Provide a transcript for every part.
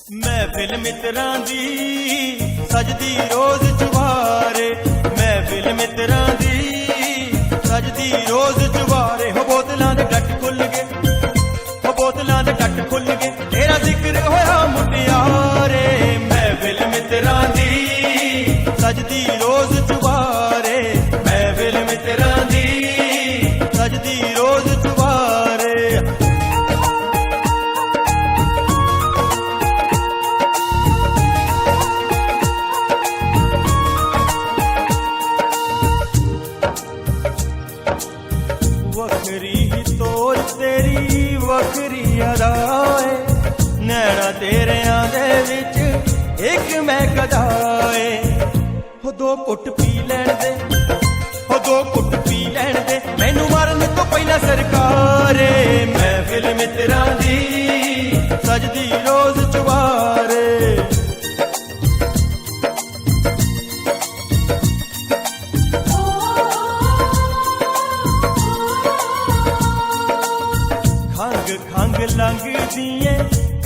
महफिल मित्रां दी सजदी रोज चुबारे, महफिल मित्रां दी सजदी रोज चुबारे। हो बोतलां दे गट खुल गए, हो बोतलां दे गट खुल गए, तेरा जिक्र होया मुटियारे। महफिल मित्रां दी सजदी रोज चुबारे, महफिल मित्रां दी सजदी रोज चुबारे। वखरी ही तोर तेरी वखरी अदाए, नैना तेरियां दे विच एक मैं कदाए। हो दो घुट पी लैण दे, हो दो घुट पी लैण दे, मैनू मारन तो पहला सरकारे। महफिल मित्रां दी सजदी रोज चुबारे। खंग खंग लंघदी ऐ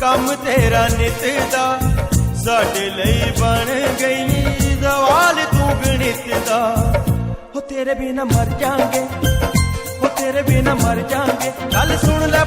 कम तेरा नित दा, साडे लई बन गई सवाल तू गणित दा। हो तेरे बिना मर जांगे, हो तेरे बिना मर जांगे, गल सुन ले